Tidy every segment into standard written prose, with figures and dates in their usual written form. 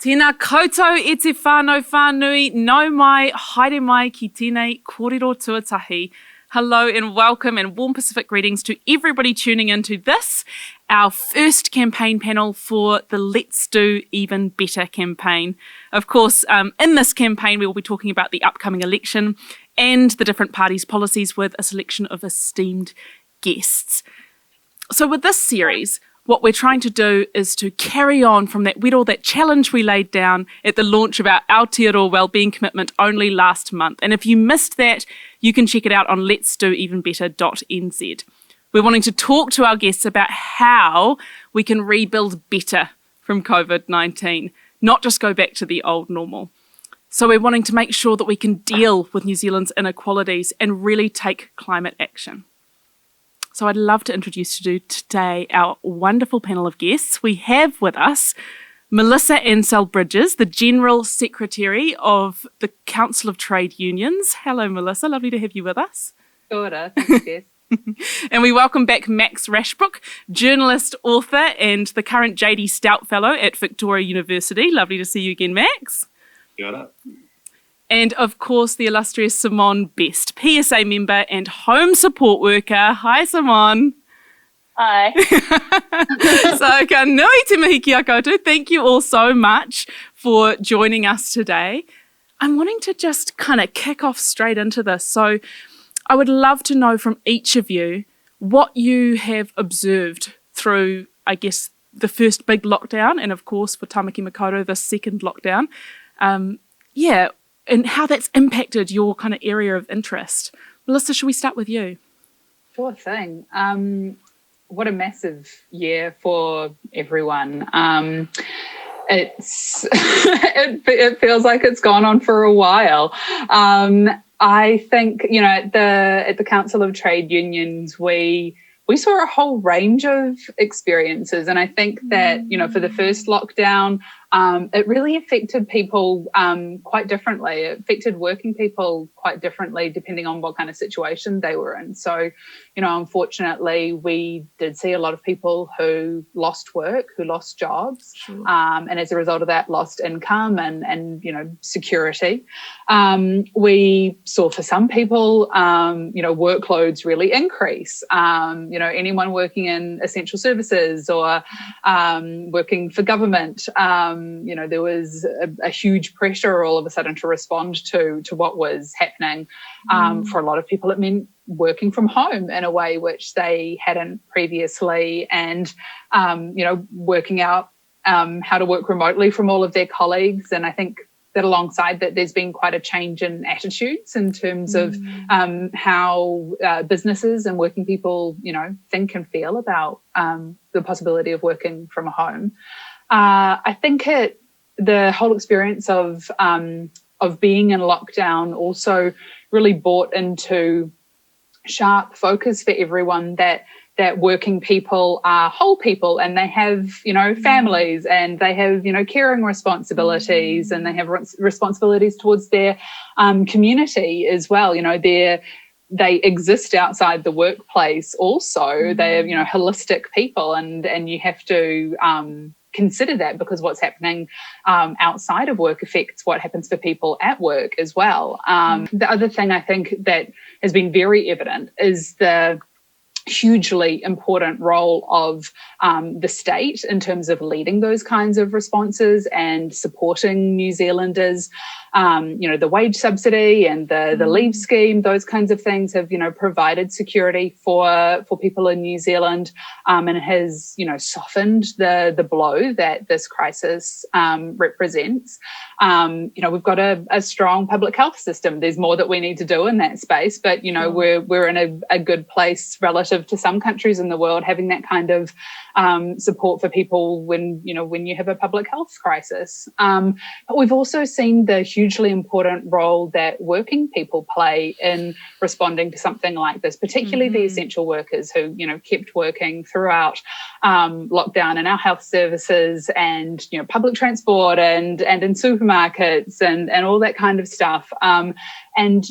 Tēnā koutou e te whānau whānui, nau mai, haere mai ki tēnei kōrero tuatahi. Hello and welcome and warm Pacific greetings to everybody tuning into this, our first campaign panel for the Let's Do Even Better campaign. Of course, in this campaign we will be talking about the upcoming election and the different parties' policies with a selection of esteemed guests. So with this series, what we're trying to do is to carry on from that challenge we laid down at the launch of our Aotearoa Wellbeing commitment only last month. And if you missed that, you can check it out on letsdoevenbetter.nz. We're wanting to talk to our guests about how we can rebuild better from Covid-19, not just go back to the old normal. So we're wanting to make sure that we can deal with New Zealand's inequalities and really take climate action. So I'd love to introduce to you today our wonderful panel of guests. We have with us Melissa Ansell-Bridges, the General Secretary of the Council of Trade Unions. Hello, Melissa. Lovely to have you with us. Kia ora. Thanks, Jess. And we welcome back Max Rshbrooke, journalist, author, and the current JD Stout Fellow at Victoria University. Lovely to see you again, Max. Kia ora. And of course, the illustrious Simone Best, PSA member and home support worker. Hi, Simone. Hi. So, ka nui te mihi ki a koutou. Thank you all so much for joining us today. I'm wanting to just kind of kick off straight into this. So I would love to know from each of you what you have observed through, I guess, the first big lockdown and, of course, for Tamaki Makaurau, the second lockdown. And how that's impacted your kind of area of interest. Melissa, should we start with you? Sure thing. What a massive year for everyone. It feels like it's gone on for a while. I think, at the Council of Trade Unions, we saw a whole range of experiences. And I think that, for the first lockdown, it really affected people quite differently. It affected working people quite differently depending on what kind of situation they were in. So, unfortunately, we did see a lot of people who lost work, who lost jobs, Sure. And as a result of that, lost income and security. We saw for some people, workloads really increase. Anyone working in essential services or working for government, there was a huge pressure all of a sudden to respond to what was happening. For a lot of people, it meant working from home in a way which they hadn't previously, and working out how to work remotely from all of their colleagues. And I think that alongside that, there's been quite a change in attitudes in terms of how businesses and working people, think and feel about the possibility of working from home. I think the whole experience of being in lockdown also really brought into sharp focus for everyone that working people are whole people, and they have, families, and they have, caring responsibilities, and they have responsibilities towards their community as well. They exist outside the workplace also. They're, holistic people, and you have to consider that, because what's happening outside of work affects what happens for people at work as well. The other thing I think that has been very evident is the hugely important role of the state in terms of leading those kinds of responses and supporting New Zealanders. The wage subsidy and the leave scheme, those kinds of things have, provided security for people in New Zealand, and it has, softened the blow that this crisis represents. We've got a strong public health system. There's more that we need to do in that space, but, we're in a good place relative to some countries in the world, having that kind of support for people when you have a public health crisis. But we've also seen the hugely important role that working people play in responding to something like this, particularly the essential workers who, kept working throughout lockdown in our health services and, public transport and in supermarkets and all that kind of stuff. And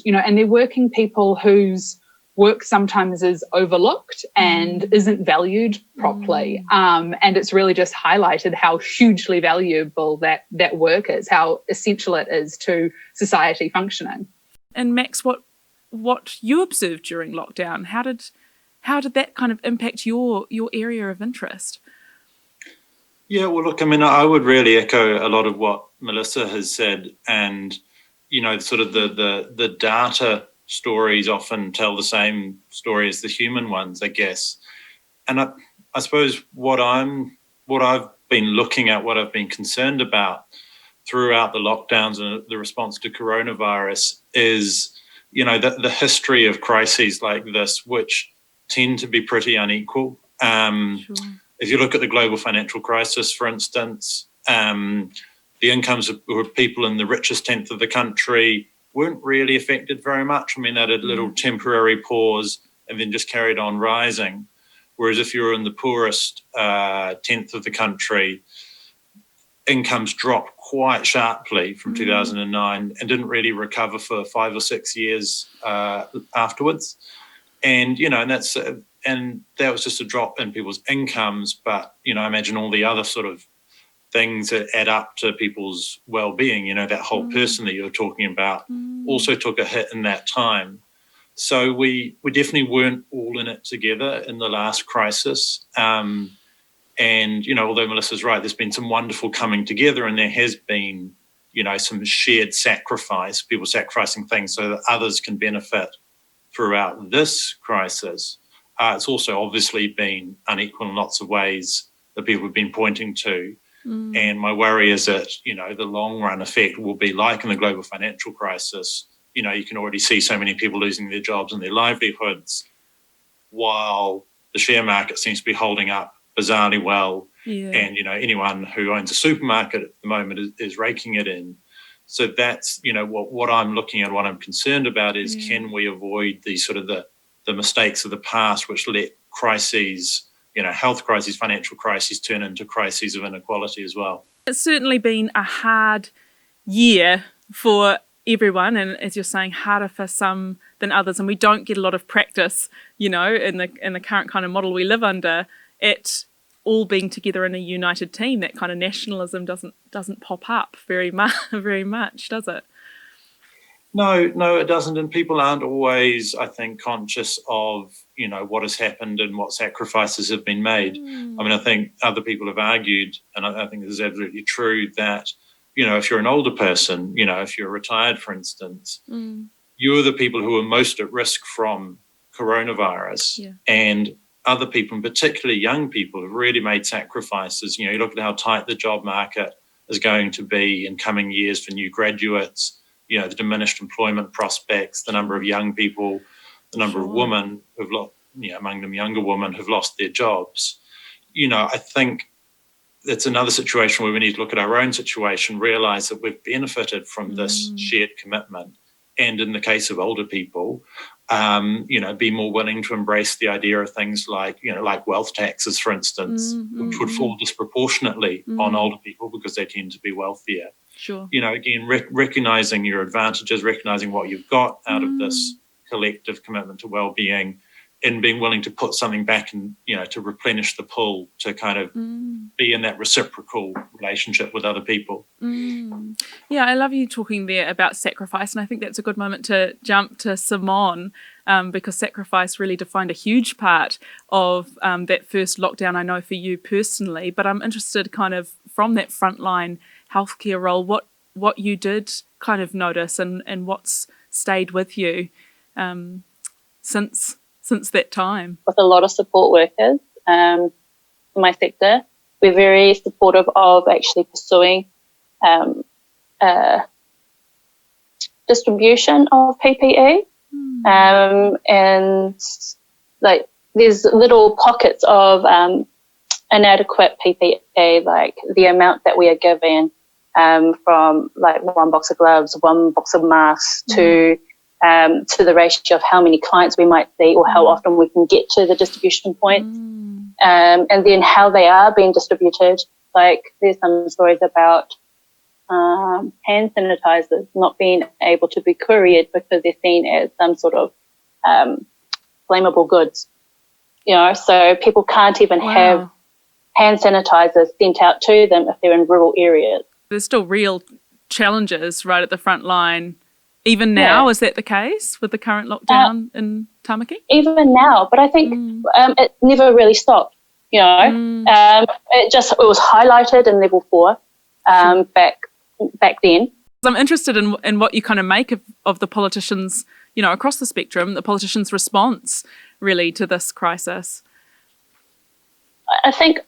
they're working people whose work sometimes is overlooked and isn't valued properly. And it's really just highlighted how hugely valuable that work is, how essential it is to society functioning. And Max, what you observed during lockdown, how did that kind of impact your area of interest? Yeah, well, look, I mean, I would really echo a lot of what Melissa has said, and sort of the data stories often tell the same story as the human ones, I guess. And I suppose what I've been looking at, what I've been concerned about throughout the lockdowns and the response to coronavirus is, the history of crises like this, which tend to be pretty unequal. Sure. If you look at the global financial crisis, for instance, the incomes of people in the richest tenth of the country weren't really affected very much. I mean, they had a little temporary pause and then just carried on rising. Whereas if you were in the poorest tenth of the country, incomes dropped quite sharply from 2009 and didn't really recover for 5 or 6 years afterwards. And, and that was just a drop in people's incomes. But, I imagine all the other sort of things that add up to people's well-being, that whole person that you were talking about also took a hit in that time. So we definitely weren't all in it together in the last crisis. And, although Melissa's right, there's been some wonderful coming together, and there has been, some shared sacrifice, people sacrificing things so that others can benefit throughout this crisis. It's also obviously been unequal in lots of ways that people have been pointing to. And my worry is that, the long run effect will be like in the global financial crisis. You can already see so many people losing their jobs and their livelihoods, while the share market seems to be holding up bizarrely well. Yeah. And, anyone who owns a supermarket at the moment is raking it in. So that's, what I'm looking at, what I'm concerned about is can we avoid these sort of the mistakes of the past, which let crises, health crises, financial crises turn into crises of inequality as well. It's certainly been a hard year for everyone, and as you're saying, harder for some than others, and we don't get a lot of practice, in the current kind of model we live under, at all being together in a united team. That kind of nationalism doesn't pop up very much, does it? No, it doesn't. And people aren't always, I think, conscious of, what has happened and what sacrifices have been made. I mean, I think other people have argued, and I think this is absolutely true, that, if you're an older person, if you're retired, for instance, you're the people who are most at risk from coronavirus. Yeah. And other people, and particularly young people, have really made sacrifices. You look at how tight the job market is going to be in coming years for new graduates, the diminished employment prospects, the number of young people, the number of women who've lost, among them younger women who've lost their jobs. I think it's another situation where we need to look at our own situation, realise that we've benefited from this shared commitment. And in the case of older people, be more willing to embrace the idea of things like, like wealth taxes, for instance, which would fall disproportionately on older people because they tend to be wealthier. Sure. Again, recognising your advantages, recognising what you've got out of this collective commitment to well-being, and being willing to put something back and, to replenish the pool, to kind of be in that reciprocal relationship with other people. Yeah, I love you talking there about sacrifice, and I think that's a good moment to jump to Simone, because sacrifice really defined a huge part of that first lockdown, I know, for you personally. But I'm interested kind of from that frontline healthcare role, what you did kind of notice and what's stayed with you since that time. With a lot of support workers in my sector, we're very supportive of actually pursuing distribution of PPE, and like there's little pockets of inadequate PPE, like the amount that we are given from like one box of gloves, one box of masks to the ratio of how many clients we might see or how often we can get to the distribution points, and then how they are being distributed. Like there's some stories about hand sanitizers not being able to be couriered because they're seen as some sort of flammable goods. So people can't even have hand sanitizers sent out to them if they're in rural areas. There's still real challenges right at the front line. Even now, is that the case with the current lockdown in Tamaki? Even now, but I think it never really stopped. It was highlighted in level 4 back then. I'm interested in what you kind of make of the politicians, across the spectrum, the politicians' response really to this crisis. I think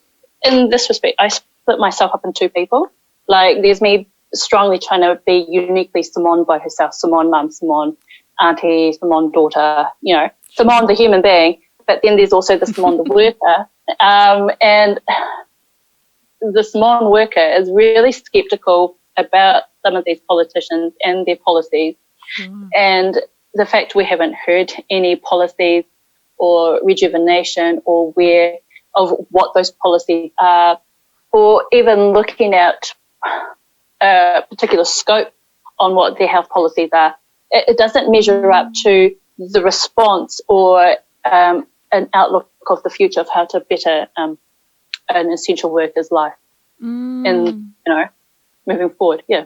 in this respect, I split myself up in two people. Like, there's me strongly trying to be uniquely Simone by herself, Simone mum, Simone auntie, Simone daughter, Simone the human being, but then there's also the Simone the worker. And the Simone worker is really sceptical about some of these politicians and their policies. And the fact we haven't heard any policies or rejuvenation or of what those policies are, or even looking at a particular scope on what their health policies are. It doesn't measure up to the response or an outlook of the future of how to better an essential worker's life in, moving forward. Yeah.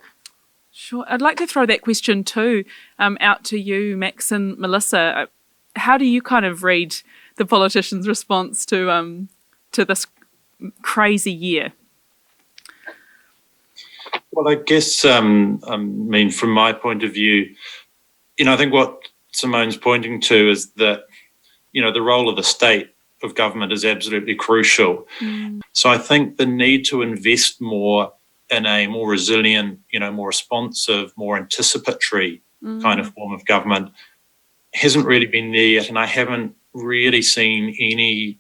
Sure. I'd like to throw that question too out to you, Max and Melissa. How do you kind of read the politicians' response to this crazy year? Well, I guess, from my point of view, I think what Simone's pointing to is that, the role of the state of government is absolutely crucial. So I think the need to invest more in a more resilient, more responsive, more anticipatory kind of form of government hasn't really been there yet. And I haven't really seen any,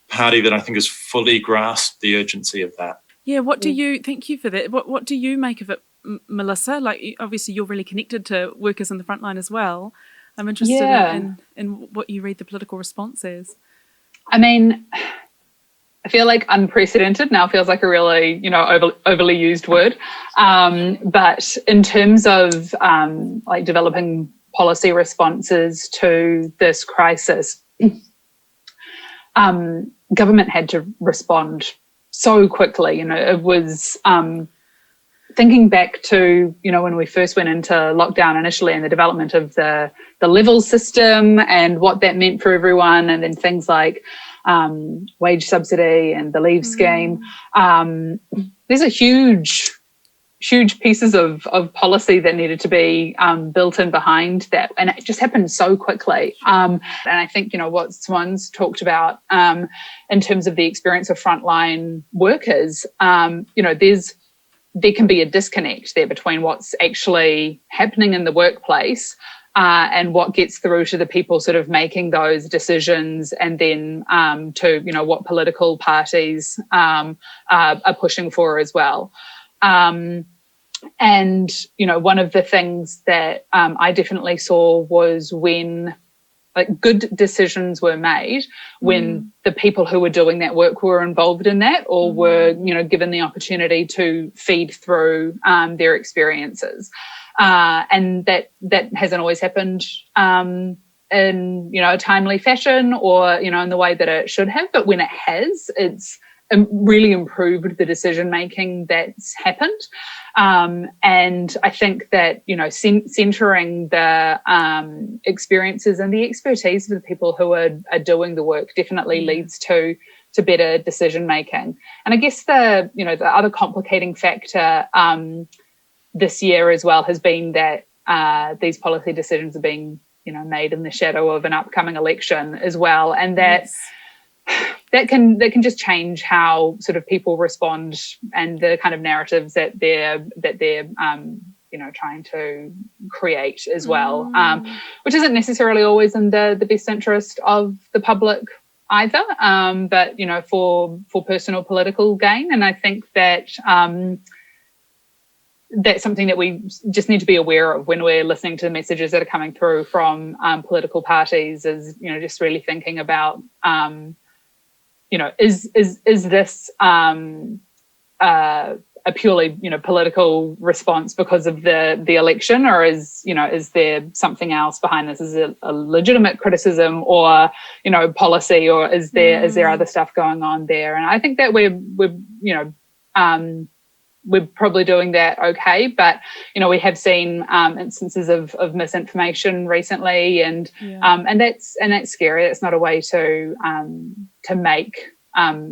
party that I think has fully grasped the urgency of that. Yeah, thank you for that. What do you make of it, Melissa? Like, obviously you're really connected to workers in the front line as well. I'm interested in what you read the political response as. I feel like unprecedented now feels like a really, overly used word. But in terms of developing policy responses to this crisis, government had to respond so quickly. It was thinking back to, when we first went into lockdown initially and the development of the level system and what that meant for everyone, and then things like wage subsidy and the leave scheme. There's a huge pieces of policy that needed to be built in behind that, and it just happened so quickly. And I think, what Simone's talked about in terms of the experience of frontline workers, there can be a disconnect there between what's actually happening in the workplace and what gets through to the people sort of making those decisions, and then to, what political parties are pushing for as well. And, one of the things that I definitely saw was when good decisions were made, when the people who were doing that work were involved in that, or were, given the opportunity to feed through their experiences. And that hasn't always happened in, a timely fashion, or, in the way that it should have. But when it has, it's really improved the decision-making that's happened. And I think that, centering the experiences and the expertise of the people who are doing the work definitely leads to better decision-making. And I guess the other complicating factor this year as well has been that these policy decisions are being, made in the shadow of an upcoming election as well. And that that can just change how sort of people respond, and the kind of narratives that they're trying to create as well, which isn't necessarily always in the best interest of the public either, but for personal political gain. And I think that that's something that we just need to be aware of when we're listening to the messages that are coming through from political parties, is just really thinking about is this a a purely, political response because of the election, or is there something else behind this? Is it a legitimate criticism, or policy, or is there other stuff going on there? And I think that we're probably doing that okay, but we have seen instances of misinformation recently, and that's scary. It's not a way to make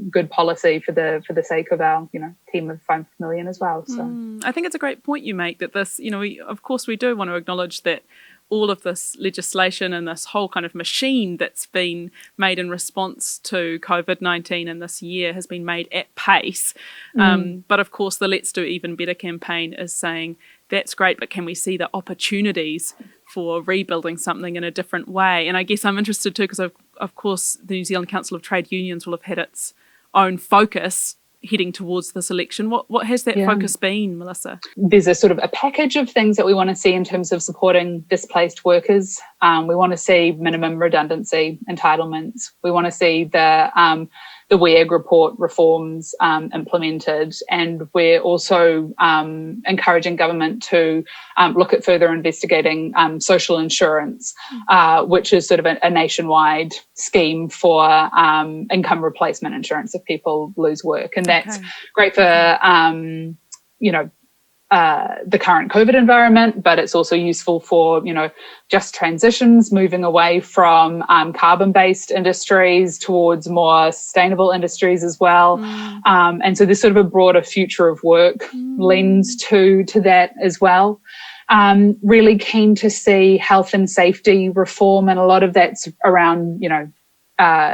good policy for the sake of our team of 5 million as well. So I think it's a great point you make, that this, of course we do want to acknowledge that all of this legislation and this whole kind of machine that's been made in response to COVID-19 in this year has been made at pace. But of course, the Let's Do Even Better campaign is saying, that's great, but can we see the opportunities for rebuilding something in a different way? And I guess I'm interested too, because of course the New Zealand Council of Trade Unions will have had its own focus heading towards this election. What has that focus been, Melissa? There's a sort of a package of things that we want to see in terms of supporting displaced workers. We want to see minimum redundancy entitlements. We want to see the WEAG report reforms implemented, and we're also encouraging government to look at further investigating social insurance, which is sort of a nationwide scheme for income replacement insurance if people lose work. And that's great for the current COVID environment, but it's also useful for, just transitions, moving away from carbon-based industries towards more sustainable industries as well. And so there's sort of a broader future of work lens to that as well. Really keen to see health and safety reform, and a lot of that's around,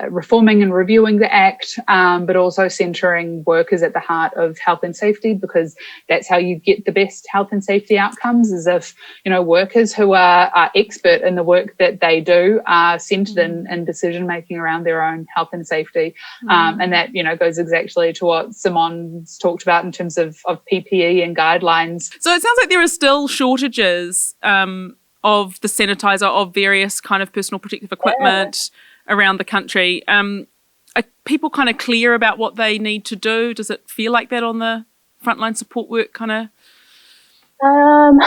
reforming and reviewing the Act, but also centering workers at the heart of health and safety, because that's how you get the best health and safety outcomes, is if, workers who are expert in the work that they do are centered in decision-making around their own health and safety. And that, goes exactly to what Simone's talked about in terms of PPE and guidelines. So it sounds like there are still shortages of the sanitizer, of various kind of personal protective equipment around the country. Are people kind of clear about what they need to do? Does it feel like that on the frontline support work kind of? From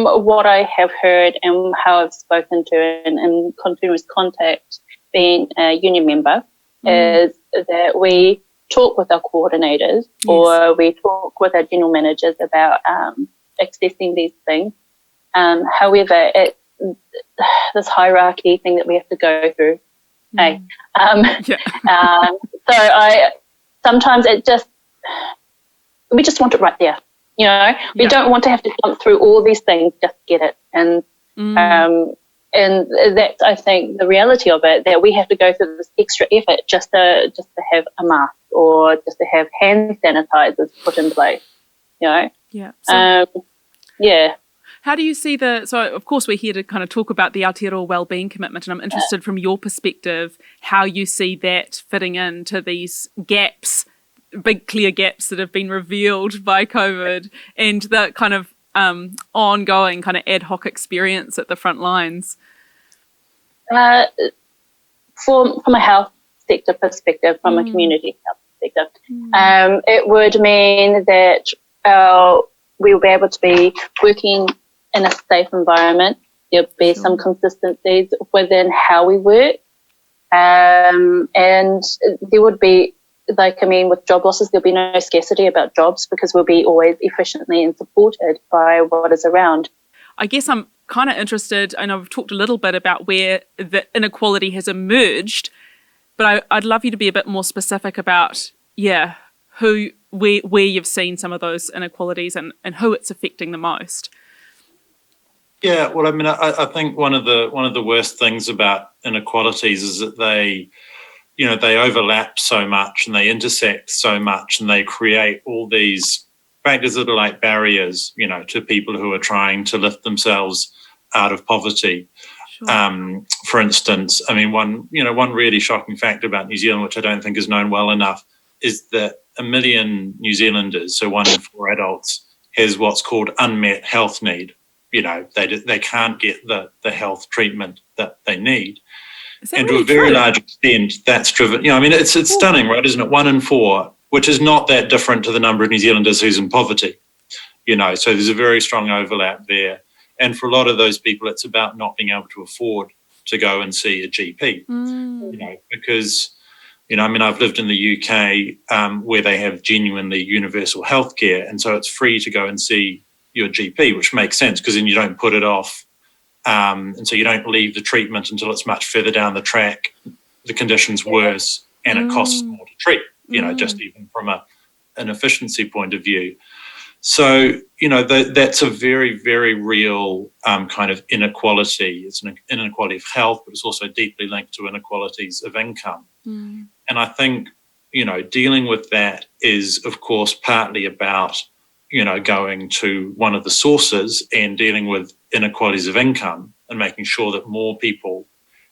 what I have heard and how I've spoken to and continuous contact, being a union member, is that we talk with our coordinators or we talk with our general managers about accessing these things. However, this hierarchy thing that we have to go through. So sometimes we just want it right there. We don't want to have to jump through all these things just to get it. And that's, I think, the reality of it, that we have to go through this extra effort just to have a mask or just to have hand sanitizers put in place. How do you see so of course we're here to kind of talk about the Aotearoa Wellbeing commitment, and I'm interested from your perspective how you see that fitting into these gaps, big clear gaps that have been revealed by COVID, and the kind of ongoing kind of ad hoc experience at the front lines. From a health sector perspective, from a community health perspective, it would mean that we'll be able to be working in a safe environment. There'll be some consistencies within how we work. And there would be, with job losses, there'll be no scarcity about jobs because we'll be always efficiently and supported by what is around. I guess I'm kind of interested, I know we've talked a little bit about where the inequality has emerged, but I'd love you to be a bit more specific about, where you've seen some of those inequalities and who it's affecting the most. Yeah, well, I think one of the worst things about inequalities is that they overlap so much and they intersect so much, and they create all these factors that are like barriers, to people who are trying to lift themselves out of poverty. Sure. For instance, one really shocking fact about New Zealand, which I don't think is known well enough, is that 1 million New Zealanders, so 1 in 4 adults, has what's called unmet health need. They can't get the health treatment that they need. And to a very large extent, that's driven, it's stunning, right? Isn't it? 1 in 4, which is not that different to the number of New Zealanders who's in poverty, so there's a very strong overlap there. And for a lot of those people, it's about not being able to afford to go and see a GP, because, I've lived in the UK where they have genuinely universal healthcare. And so it's free to go and see your GP, which makes sense because then you don't put it off. And so you don't leave the treatment until it's much further down the track, the condition's worse, and it costs more to treat, just even from an efficiency point of view. So, that's a very, very real kind of inequality. It's an inequality of health, but it's also deeply linked to inequalities of income. And I think, dealing with that is, of course, partly about, going to one of the sources and dealing with inequalities of income and making sure that more people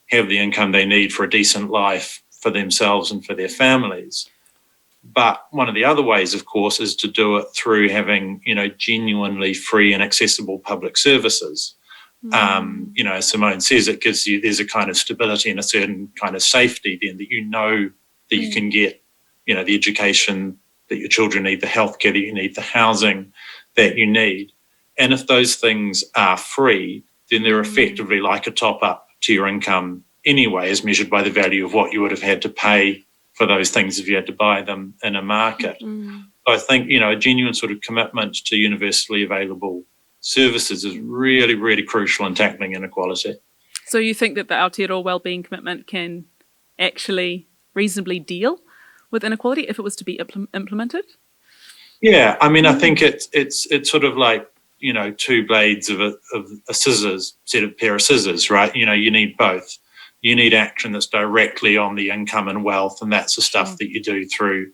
have the income they need for a decent life for themselves and for their families. But one of the other ways, of course, is to do it through having, genuinely free and accessible public services. As Simone says, it gives you, there's a kind of stability and a certain kind of safety then that that you can get, the education that your children need, the healthcare that you need, the housing that you need. And if those things are free, then they're effectively like a top up to your income anyway, as measured by the value of what you would have had to pay for those things if you had to buy them in a market. So I think, a genuine sort of commitment to universally available services is really, really crucial in tackling inequality. So you think that the Aotearoa Wellbeing commitment can actually reasonably deal with inequality if it was to be implemented? Yeah, I think it's sort of like, two blades of a scissors, pair of scissors, right? You need both. You need action that's directly on the income and wealth, and that's the stuff that you do through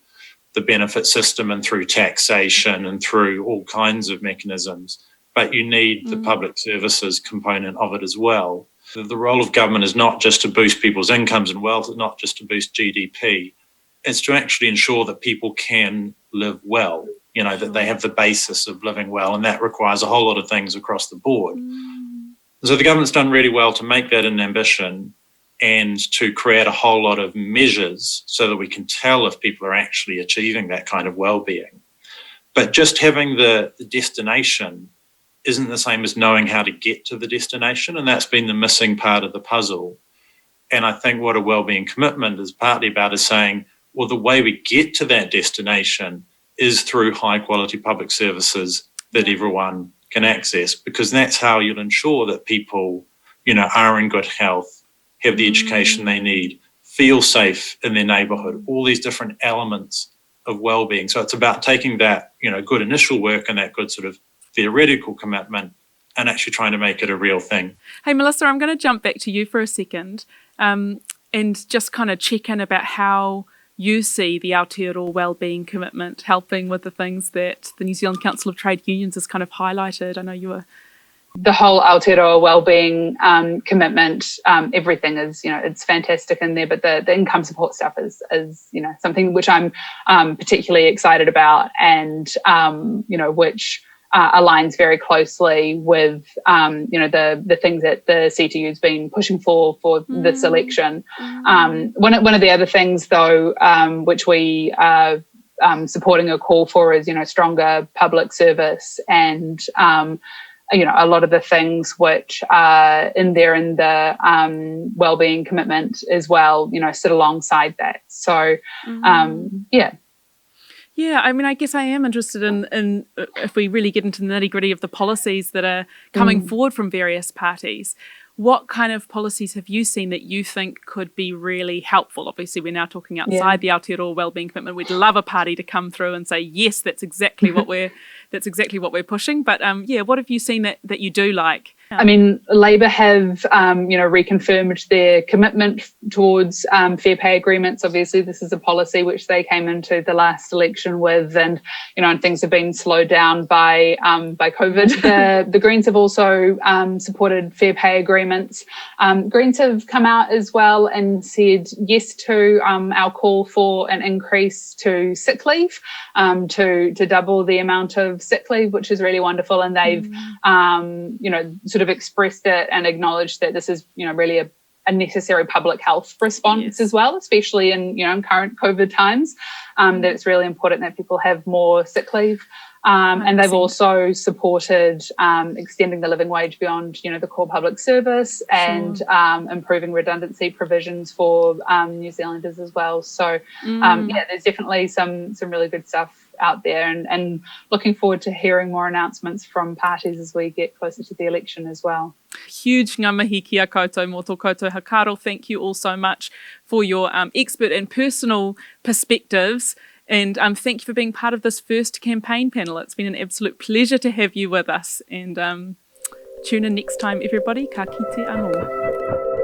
the benefit system and through taxation and through all kinds of mechanisms. But you need the public services component of it as well. The role of government is not just to boost people's incomes and wealth, it's not just to boost GDP. It's to actually ensure that people can live well, that they have the basis of living well, and that requires a whole lot of things across the board. So the government's done really well to make that an ambition and to create a whole lot of measures so that we can tell if people are actually achieving that kind of well-being. But just having the destination isn't the same as knowing how to get to the destination, and that's been the missing part of the puzzle. And I think what a wellbeing commitment is partly about is saying, well, the way we get to that destination is through high-quality public services that everyone can access, because that's how you'll ensure that people, are in good health, have the education they need, feel safe in their neighbourhood, all these different elements of well-being. So it's about taking that, good initial work and that good sort of theoretical commitment and actually trying to make it a real thing. Hey, Melissa, I'm going to jump back to you for a second and just kind of check in about how you see the Aotearoa Wellbeing commitment helping with the things that the New Zealand Council of Trade Unions has kind of highlighted. I know you were... The whole Aotearoa Wellbeing commitment, everything is, it's fantastic in there, but the income support stuff is something which I'm particularly excited about and, which aligns very closely with, the things that the CTU has been pushing for this election. One of the other things, though, which we are supporting a call for is, stronger public service and, a lot of the things which are in there in the wellbeing commitment as well, sit alongside that. So, Yeah, I guess I am interested in if we really get into the nitty-gritty of the policies that are coming forward from various parties. What kind of policies have you seen that you think could be really helpful? Obviously, we're now talking outside the Aotearoa Wellbeing commitment. We'd love a party to come through and say, yes, that's exactly what we're pushing. But what have you seen that you do like? Labor have, reconfirmed their commitment towards fair pay agreements. Obviously, this is a policy which they came into the last election with, and things have been slowed down by COVID. The Greens have also supported fair pay agreements. Greens have come out as well and said yes to our call for an increase to sick leave, to double the amount of sick leave, which is really wonderful. And they've, sort of expressed it and acknowledged that this is, really a necessary public health response as well, especially in, in current COVID times, that it's really important that people have more sick leave. And they've also supported extending the living wage beyond, the core public service and improving redundancy provisions for New Zealanders as well. So, there's definitely some really good stuff out there, and looking forward to hearing more announcements from parties as we get closer to the election as well. Huge ngā mihi kia koutou mō tō koutou hakaro. Thank you all so much for your expert and personal perspectives. And thank you for being part of this first campaign panel. It's been an absolute pleasure to have you with us. And tune in next time, everybody. Ka kite anō.